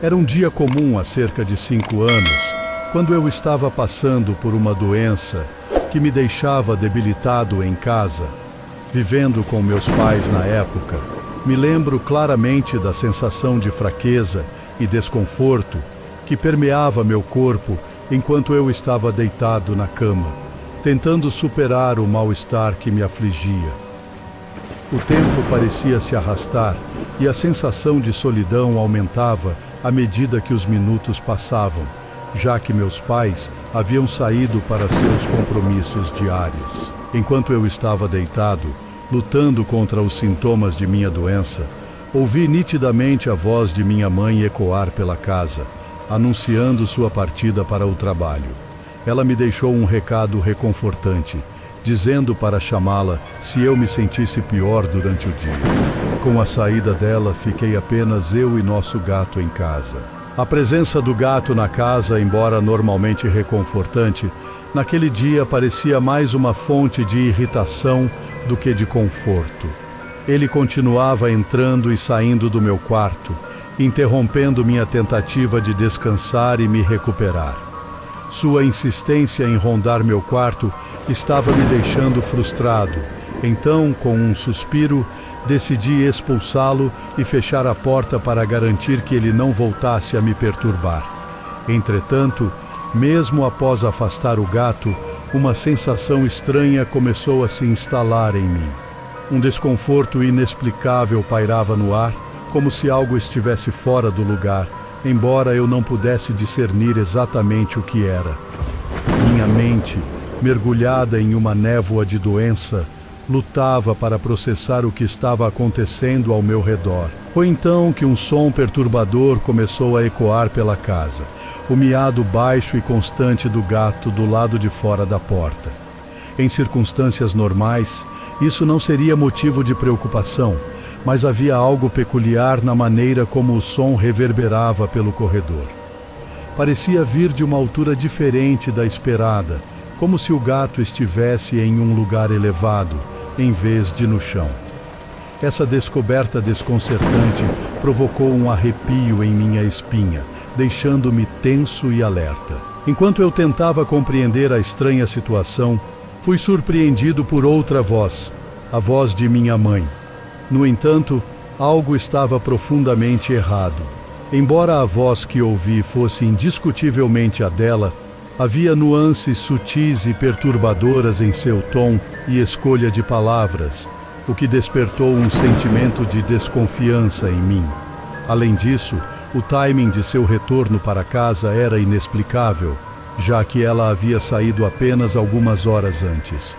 Era um dia comum há cerca de 5 anos, quando eu estava passando por uma doença que me deixava debilitado em casa. Vivendo com meus pais na época, me lembro claramente da sensação de fraqueza e desconforto que permeava meu corpo enquanto eu estava deitado na cama, tentando superar o mal-estar que me afligia. O tempo parecia se arrastar e a sensação de solidão aumentava à medida que os minutos passavam, já que meus pais haviam saído para seus compromissos diários. Enquanto eu estava deitado, lutando contra os sintomas de minha doença, ouvi nitidamente a voz de minha mãe ecoar pela casa, anunciando sua partida para o trabalho. Ela me deixou um recado reconfortante, dizendo para chamá-la se eu me sentisse pior durante o dia. Com a saída dela, fiquei apenas eu e nosso gato em casa. A presença do gato na casa, embora normalmente reconfortante, naquele dia parecia mais uma fonte de irritação do que de conforto. Ele continuava entrando e saindo do meu quarto, interrompendo minha tentativa de descansar e me recuperar. Sua insistência em rondar meu quarto estava me deixando frustrado. Então, com um suspiro, decidi expulsá-lo e fechar a porta para garantir que ele não voltasse a me perturbar. Entretanto, mesmo após afastar o gato, uma sensação estranha começou a se instalar em mim. Um desconforto inexplicável pairava no ar, como se algo estivesse fora do lugar, embora eu não pudesse discernir exatamente o que era. Minha mente, mergulhada em uma névoa de doença, lutava para processar o que estava acontecendo ao meu redor. Foi então que um som perturbador começou a ecoar pela casa, o miado baixo e constante do gato do lado de fora da porta. Em circunstâncias normais, isso não seria motivo de preocupação, mas havia algo peculiar na maneira como o som reverberava pelo corredor. Parecia vir de uma altura diferente da esperada, como se o gato estivesse em um lugar elevado, em vez de no chão. Essa descoberta desconcertante provocou um arrepio em minha espinha, deixando-me tenso e alerta. Enquanto eu tentava compreender a estranha situação, fui surpreendido por outra voz, a voz de minha mãe. No entanto, algo estava profundamente errado. Embora a voz que ouvi fosse indiscutivelmente a dela, havia nuances sutis e perturbadoras em seu tom e escolha de palavras, o que despertou um sentimento de desconfiança em mim. Além disso, o timing de seu retorno para casa era inexplicável, já que ela havia saído apenas algumas horas antes.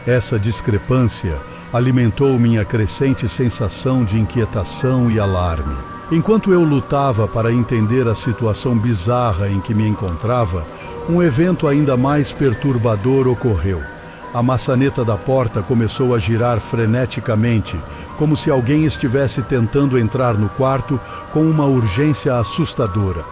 Essa discrepância alimentou minha crescente sensação de inquietação e alarme. Enquanto eu lutava para entender a situação bizarra em que me encontrava, um evento ainda mais perturbador ocorreu. A maçaneta da porta começou a girar freneticamente, como se alguém estivesse tentando entrar no quarto com uma urgência assustadora.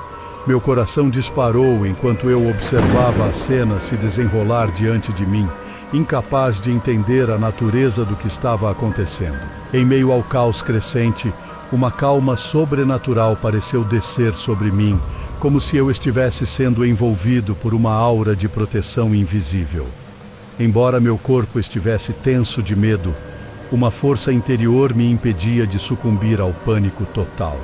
Meu coração disparou enquanto eu observava a cena se desenrolar diante de mim, incapaz de entender a natureza do que estava acontecendo. Em meio ao caos crescente, uma calma sobrenatural pareceu descer sobre mim, como se eu estivesse sendo envolvido por uma aura de proteção invisível. Embora meu corpo estivesse tenso de medo, uma força interior me impedia de sucumbir ao pânico total.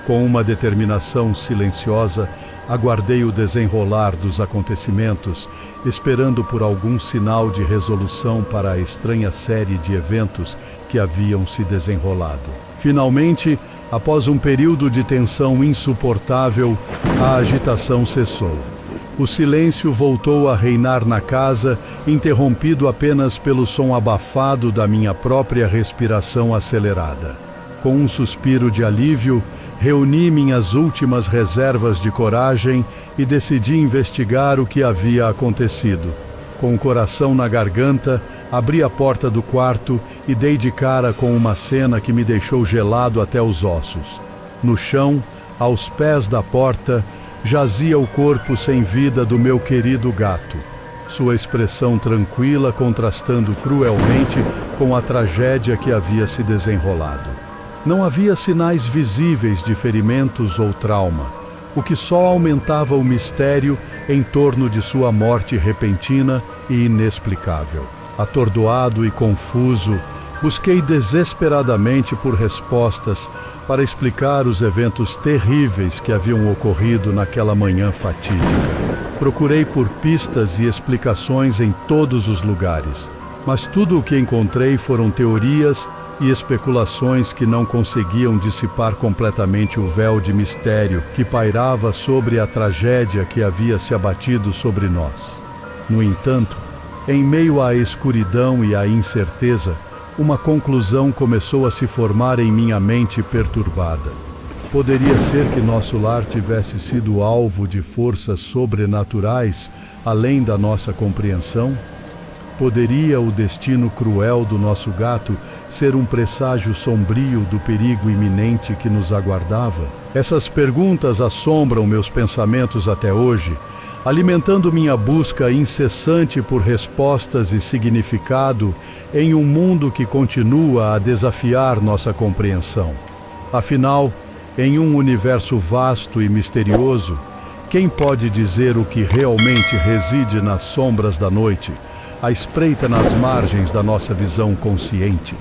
Com uma determinação silenciosa, aguardei o desenrolar dos acontecimentos, esperando por algum sinal de resolução para a estranha série de eventos que haviam se desenrolado. Finalmente, após um período de tensão insuportável, a agitação cessou. O silêncio voltou a reinar na casa, interrompido apenas pelo som abafado da minha própria respiração acelerada. Com um suspiro de alívio, reuni minhas últimas reservas de coragem e decidi investigar o que havia acontecido. Com o coração na garganta, abri a porta do quarto e dei de cara com uma cena que me deixou gelado até os ossos. No chão, aos pés da porta, jazia o corpo sem vida do meu querido gato. Sua expressão tranquila contrastando cruelmente com a tragédia que havia se desenrolado. Não havia sinais visíveis de ferimentos ou trauma, o que só aumentava o mistério em torno de sua morte repentina e inexplicável. Atordoado e confuso, busquei desesperadamente por respostas para explicar os eventos terríveis que haviam ocorrido naquela manhã fatídica. Procurei por pistas e explicações em todos os lugares, mas tudo o que encontrei foram teorias e especulações que não conseguiam dissipar completamente o véu de mistério que pairava sobre a tragédia que havia se abatido sobre nós. No entanto, em meio à escuridão e à incerteza, uma conclusão começou a se formar em minha mente perturbada. Poderia ser que nosso lar tivesse sido alvo de forças sobrenaturais além da nossa compreensão? Poderia o destino cruel do nosso gato ser um presságio sombrio do perigo iminente que nos aguardava? Essas perguntas assombram meus pensamentos até hoje, alimentando minha busca incessante por respostas e significado em um mundo que continua a desafiar nossa compreensão. Afinal, em um universo vasto e misterioso, quem pode dizer o que realmente reside nas sombras da noite, à espreita nas margens da nossa visão consciente?